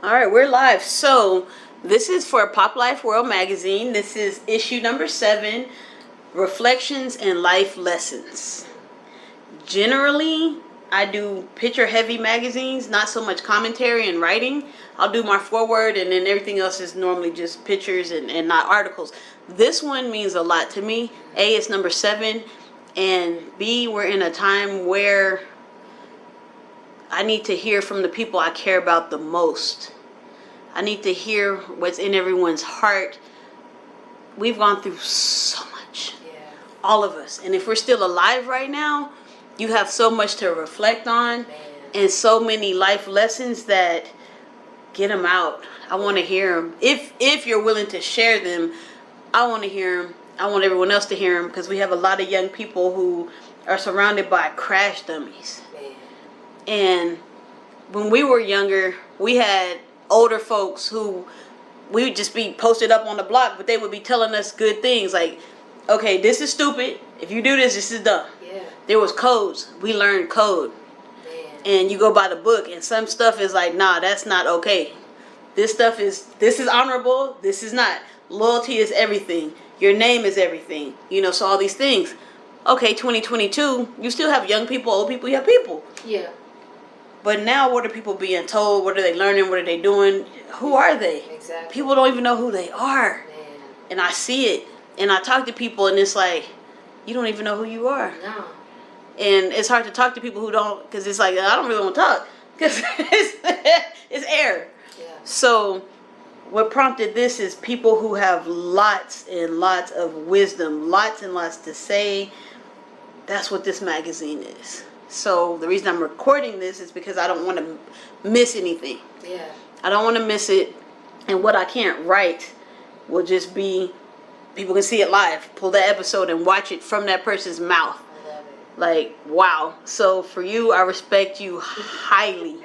All right, we're live. So, this is for Poplife World Magazine. This is issue number 7, Reflections and Life Lessons. Generally, I do picture-heavy magazines, not so much commentary and writing. I'll do my foreword, and then everything else is normally just pictures and not articles. This one means a lot to me. A, it's number 7, and B, we're in a time where I need to hear from the people I care about the most. I need to hear what's in everyone's heart. We've gone through so much. Yeah. All of us. And if we're still alive right now, you have so much to reflect on. Man. And so many life lessons that get them out. I want to hear them. If you're willing to share them, I want to hear them. I want everyone else to hear them because we have a lot of young people who are surrounded by crash dummies. Man. And when we were younger, we had older folks who we would just be posted up on the block, but they would be telling us good things like, okay, this is stupid. If you do this, this is dumb. Yeah. There was codes. We learned code. Man. And you go by the book, and some stuff is like, nah, that's not okay. This is honorable. This is not. Loyalty is everything. Your name is everything. So all these things. Okay, 2022, you still have young people, old people, you have people. Yeah. But now, what are people being told? What are they learning? What are they doing? Who are they? Exactly. People don't even know who they are. Man. And I see it. And I talk to people, and it's like, you don't even know who you are. No. And it's hard to talk to people who don't, because it's like, I don't really want to talk. Because it's air. Yeah. So what prompted this is people who have lots and lots of wisdom, lots and lots to say. That's what this magazine is. So the reason I'm recording this is because I don't want to miss anything. Yeah. I don't want to miss it. And what I can't write will just be, people can see it live. Pull that episode and watch it from that person's mouth. I love it. Like, wow. So for you, I respect you highly.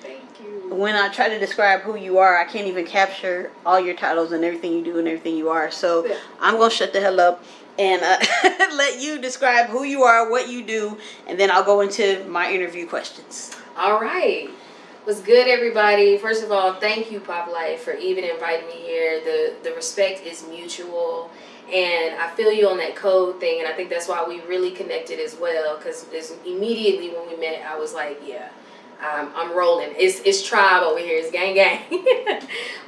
Thank you. When I try to describe who you are, I can't even capture all your titles and everything you do and everything you are. So I'm going to shut the hell up and let you describe who you are, what you do, and then I'll go into my interview questions. All right. What's good, everybody? First of all, thank you, Poplife, for even inviting me here. The respect is mutual, and I feel you on that code thing, and I think that's why we really connected as well, because immediately when we met, I was like, yeah, I'm rolling. It's tribe over here. It's gang gang.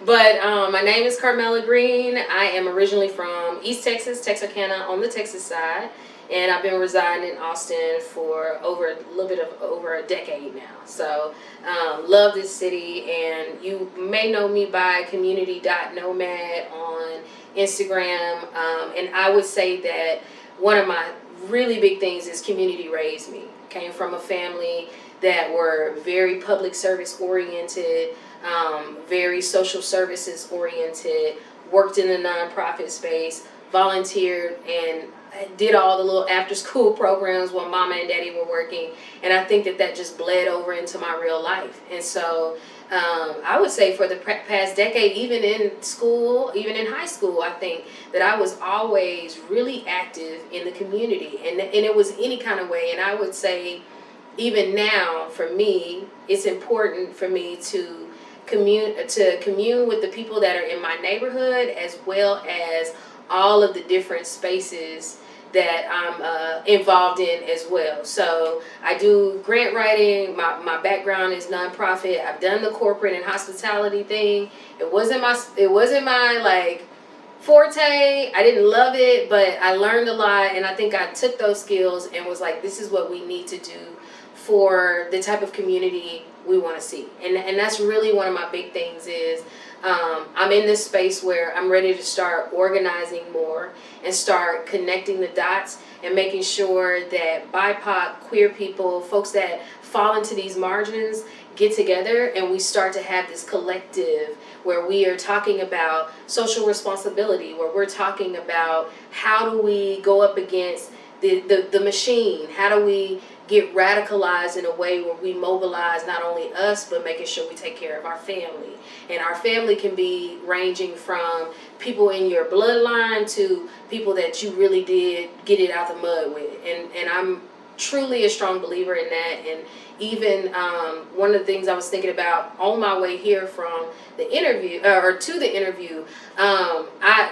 But my name is Carmela Green. I am originally from East Texas, Texarkana on the Texas side. And I've been residing in Austin for over a decade now. So love this city. And you may know me by community.nomad on Instagram. And I would say that one of my really big things is community raised me. Came from a family that were very public service oriented, very social services oriented, worked in the nonprofit space, volunteered, and did all the little after school programs while mama and daddy were working. And I think that just bled over into my real life. And so I would say for the past decade, even in school, even in high school, I think that I was always really active in the community, and it was any kind of way. And I would say even now, for me, it's important for me to commune with the people that are in my neighborhood, as well as all of the different spaces that I'm involved in as well. So I do grant writing. My background is nonprofit. I've done the corporate and hospitality thing. It wasn't my like forte. I didn't love it, but I learned a lot, and I think I took those skills and was like, this is what we need to do for the type of community we want to see. And that's really one of my big things is I'm in this space where I'm ready to start organizing more and start connecting the dots and making sure that BIPOC, queer people, folks that fall into these margins get together and we start to have this collective where we are talking about social responsibility, where we're talking about how do we go up against the machine, how do we get radicalized in a way where we mobilize not only us, but making sure we take care of our family. And our family can be ranging from people in your bloodline to people that you really did get it out the mud with. And I'm truly a strong believer in that. And even one of the things I was thinking about on my way here from the interview or to the interview,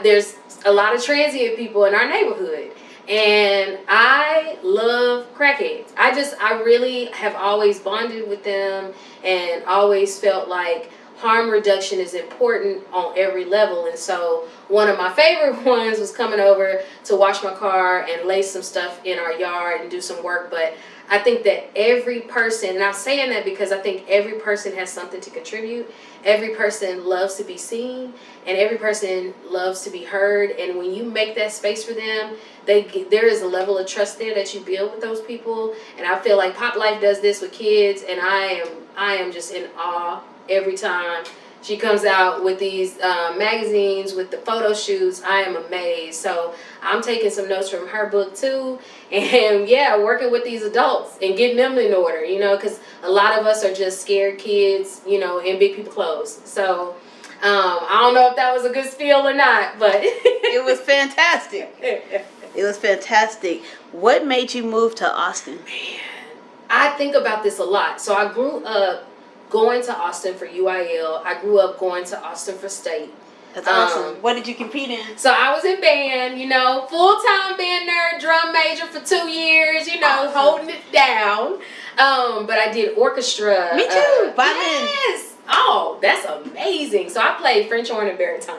there's a lot of transient people in our neighborhood, and I love crackheads. I really have always bonded with them and always felt like harm reduction is important on every level. And so one of my favorite ones was coming over to wash my car and lay some stuff in our yard and do some work. But I think that every person, and I'm saying that because I think every person has something to contribute. Every person loves to be seen, and every person loves to be heard. And when you make that space for them, there is a level of trust there that you build with those people. And I feel like Poplife does this with kids, and I am just in awe every time she comes out with these magazines with the photo shoots. I am amazed. So I'm taking some notes from her book too, and yeah, working with these adults and getting them in order, because a lot of us are just scared kids, in big people clothes. So I don't know if that was a good spiel or not, but it was fantastic. It was fantastic. What made you move to Austin? Man, I think about this a lot. So I grew up going to Austin for UIL. I grew up going to Austin for state. That's awesome. What did you compete in? So I was in band, full-time band nerd, drum major for 2 years, awesome. Holding it down. But I did orchestra. Me too. Violin. Yes. Oh, that's amazing. So I played French horn and baritone.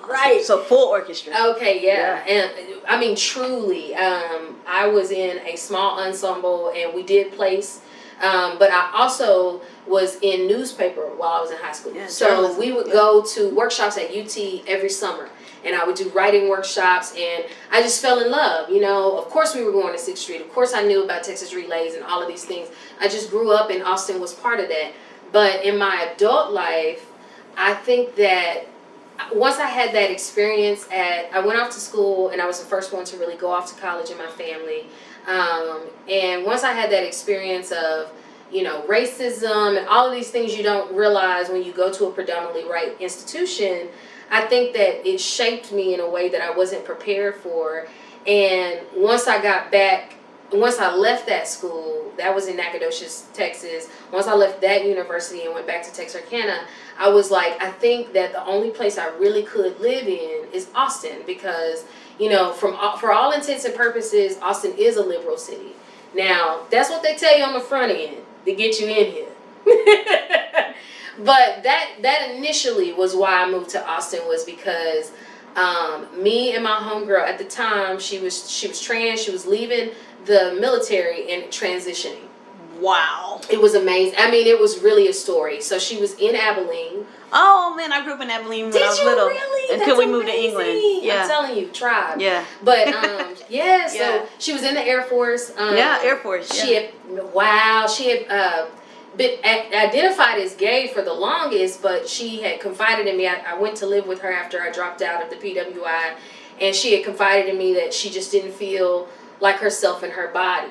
Right. So full orchestra. Okay, yeah. And I mean, truly, I was in a small ensemble, and we did place. But I also was in newspaper while I was in high school. Yeah, so we would go to workshops at UT every summer, and I would do writing workshops, and I just fell in love. Of course we were going to 6th Street. Of course I knew about Texas Relays and all of these things. I just grew up, and Austin was part of that. But in my adult life, I think that once I had that experience I went off to school, and I was the first one to really go off to college in my family. And once I had that experience of, racism and all of these things you don't realize when you go to a predominantly white institution, I think that it shaped me in a way that I wasn't prepared for. And once I left that school, that was in Nacogdoches, Texas. Once I left that university and went back to Texarkana, I was like, I think that the only place I really could live in is Austin, because for all intents and purposes, Austin is a liberal city. Now, that's what they tell you on the front end to get you in here. But that initially was why I moved to Austin, was because me and my homegirl at the time, she was trans, she was leaving the military and transitioning. Wow. It was amazing. I mean, it was really a story. So she was in Abilene. Oh man, I grew up in Abilene when I was little. Really? Until That's we moved amazing. to England. Yeah. I'm telling you, tribe. Yeah. But yeah, so Yeah. she was in the Air Force. Air Force. She had been identified as gay for the longest, but she had confided in me. I went to live with her after I dropped out of the PWI, and she had confided in me that she just didn't feel like herself in her body,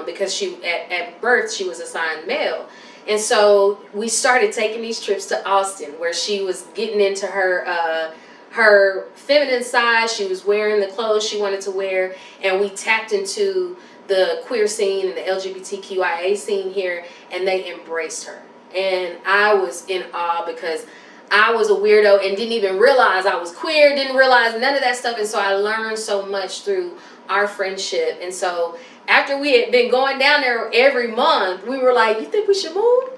because she at birth she was assigned male. And so we started taking these trips to Austin, where she was getting into her feminine side. She was wearing the clothes she wanted to wear, and we tapped into the queer scene and the LGBTQIA scene here, and they embraced her. And I was in awe, because I was a weirdo and didn't even realize I was queer, didn't realize none of that stuff. And so I learned so much through our friendship. And so after we had been going down there every month, we were like, you think we should move?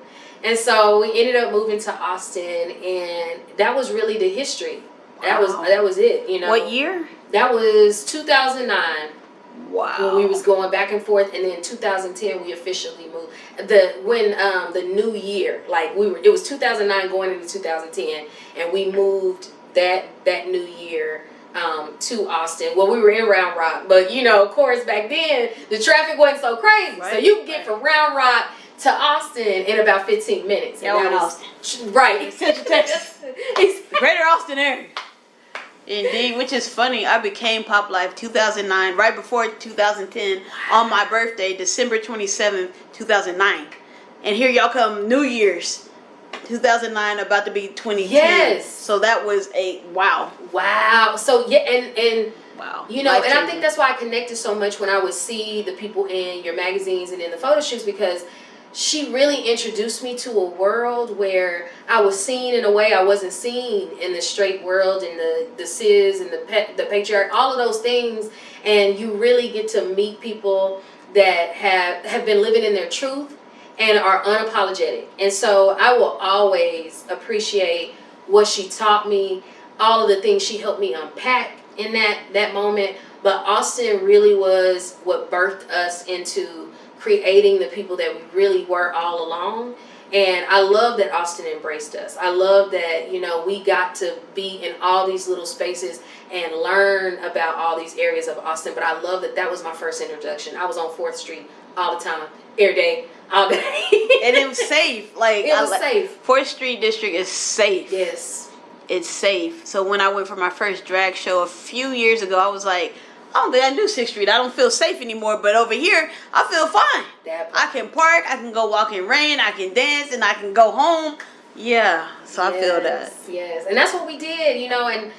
And so we ended up moving to Austin, and that was really the history. Wow. That was it, What year? That was 2009. Wow. When we was going back and forth, and then 2010 we officially moved. The new year, it was 2009 going into 2010, and we moved that new year to Austin. Well, we were in Round Rock, but of course back then the traffic wasn't so crazy, right. So you could get from Round Rock to Austin in about 15 minutes. Yeah, we're in Austin. Right. Central Texas. Greater Austin area. Indeed, which is funny. I became Poplife 2009, right before 2010, on my birthday, December 27th, 2009. And here y'all come, New Year's, 2009, about to be 2010. Yes. So that was a wow. Wow. So yeah, and Wow. You know, and I Life-changing. think that's why I connected so much when I would see the people in your magazines and in the photo shoots, because she really introduced me to a world where I was seen in a way I wasn't seen in the straight world, and the cis and the patriarch, all of those things. And you really get to meet people that have been living in their truth and are unapologetic. And so I will always appreciate what she taught me, all of the things she helped me unpack in that moment. But Austin really was what birthed us into creating the people that we really were all along. And I love that Austin embraced us. I love that, you know, we got to be in all these little spaces and learn about all these areas of Austin. But I love that that was my first introduction. I was on 4th Street all the time, every day, all day. And it was safe. Like, it was safe. 4th Street District is safe. Yes. It's safe. So when I went for my first drag show a few years ago, I was like, I don't think I knew 6th Street. I don't feel safe anymore. But over here, I feel fine. I can park. I can go walk in rain. I can dance, and I can go home. Yeah. So I feel that. Yes. And that's what we did, you know. And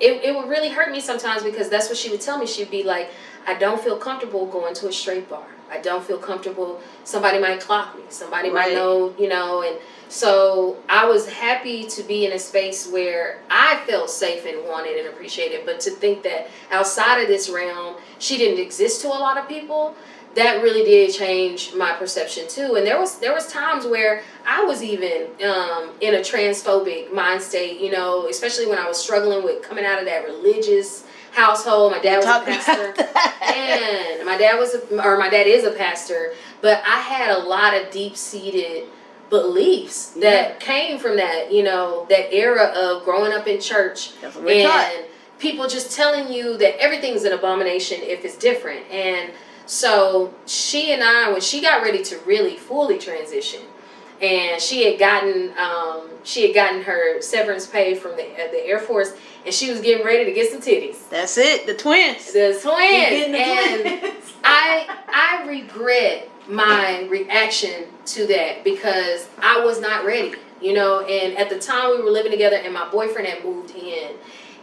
it would really hurt me sometimes, because that's what she would tell me. She'd be like, I don't feel comfortable going to a straight bar. I don't feel comfortable. Somebody might clock me. Somebody might know, you know. And so I was happy to be in a space where I felt safe and wanted and appreciated. But to think that outside of this realm, she didn't exist to a lot of people, that really did change my perception too. And there was times where I was even in a transphobic mind state, you know, especially when I was struggling with coming out of that religious household. My dad was a pastor, and my dad is a pastor. But I had a lot of deep-seated beliefs that came from that, you know, that era of growing up in church and people just telling you that everything's an abomination if it's different. And so she and I, when she got ready to really fully transition, and she had gotten her severance pay from the Air Force, and she was getting ready to get some titties. That's it, the twins. The twins. And I regret my reaction to that, because I was not ready, you know. And at the time we were living together, and my boyfriend had moved in,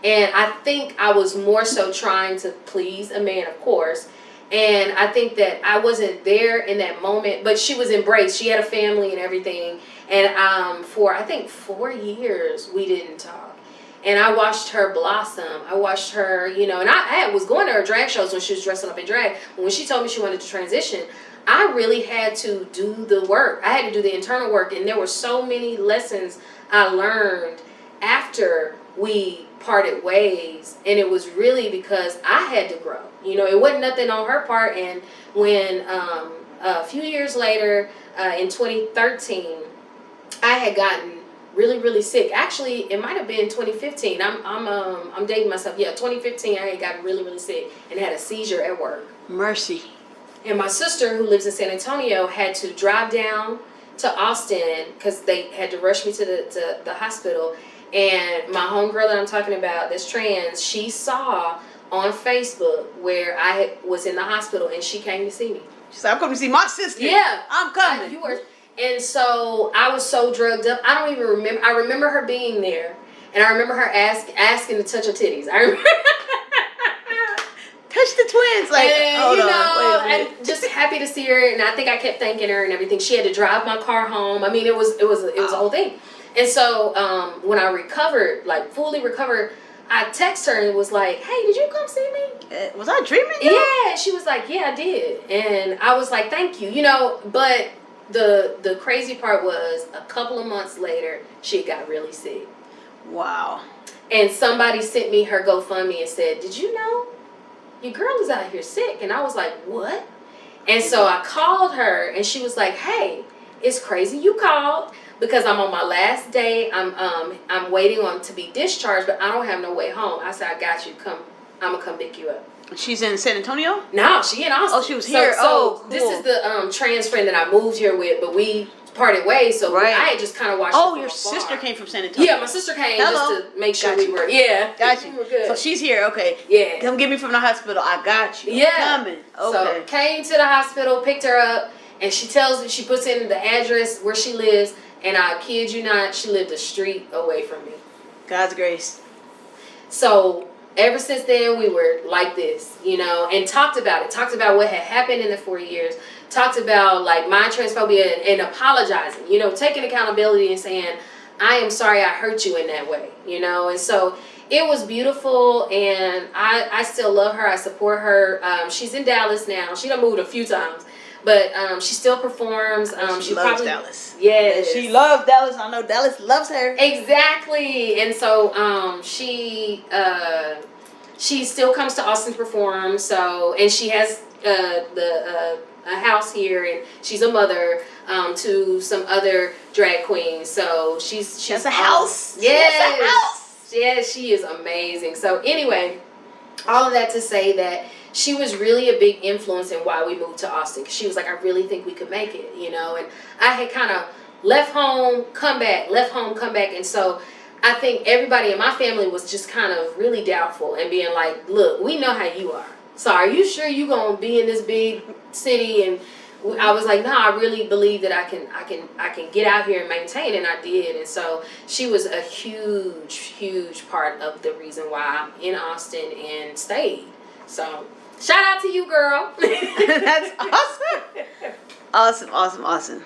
and I think I was more so trying to please a man, of course. And I think that I wasn't there in that moment, but she was embraced. She had a family and everything. And for I think 4 years we didn't talk. And I watched her blossom. I watched her, you know, and I was going to her drag shows when she was dressing up in drag. But when she told me she wanted to transition, I really had to do the work. I had to do the internal work. And there were so many lessons I learned after we parted ways. And it was really because I had to grow. You know, it wasn't nothing on her part. And when a few years later, in 2013, I had gotten really, really sick. Actually, it might have been 2015. I'm dating myself. Yeah, 2015, I had gotten really, really sick and had a seizure at work. Mercy. And my sister, who lives in San Antonio, had to drive down to Austin because they had to rush me to the hospital. And my homegirl that I'm talking about, that's trans, she saw on Facebook where I was in the hospital, and she came to see me. She said, I'm coming to see my sister. Yeah. I'm coming. You were. And so I was so drugged up. I don't even remember. I remember her being there, and I remember her asking to touch her titties. I remember. Touch the twins. Like, and, hold you on, know, wait a minute. I'm just happy to see her, and I think I kept thanking her and everything. She had to drive my car home. I mean, it was a whole thing. And so when I recovered, like fully recovered, I texted her and was like, hey, did you come see me? Was I dreaming? Yeah. She was like, yeah, I did. And I was like, thank you. You know, but the crazy part was a couple of months later, she got really sick. Wow. And somebody sent me her GoFundMe and said, did you know your girl is out here sick? And I was like, what? And so I called her, and she was like, hey, it's crazy you called, because I'm on my last day. I'm waiting on to be discharged, but I don't have no way home. I said, I got you. Come, I'm gonna come pick you up. She's in San Antonio? No, she in Austin. Oh, she was here. So cool. This is the trans friend that I moved here with, but we parted ways. So I had just kind of watched. Oh, your sister came from San Antonio. Yeah, my sister came just to make sure we were. Yeah, got you. We were good. So she's here. Okay. Yeah. Come get me from the hospital. I got you. Yeah. I'm coming. Okay. So came to the hospital, picked her up, and she puts in the address where she lives. And I kid you not, she lived a street away from me. God's grace. So ever since then, we were like this, you know, and talked about it. Talked about what had happened in the 4 years. Talked about, like, my transphobia and apologizing, you know, taking accountability and saying, I am sorry I hurt you in that way, you know. And so it was beautiful, and I still love her. I support her. She's in Dallas now. She done moved a few times, but she still performs. She loves Dallas. Yes. She loves Dallas. I know Dallas loves her. Exactly. And so she still comes to Austin to perform. So, and she has a house here, and she's a mother to some other drag queens. So she has a house. Yes. She has a house. Yes, she is amazing. So anyway, all of that to say that she was really a big influence in why we moved to Austin. Because she was like, I really think we could make it, you know. And I had kind of left home, come back, left home, come back. And so I think everybody in my family was just kind of really doubtful and being like, look, we know how you are. So are you sure you going to be in this big city? And I was like, no, I really believe that I can get out here and maintain, and I did. And so she was a huge part of the reason why I'm in Austin and stayed. So shout out to you, girl. That's awesome. Awesome.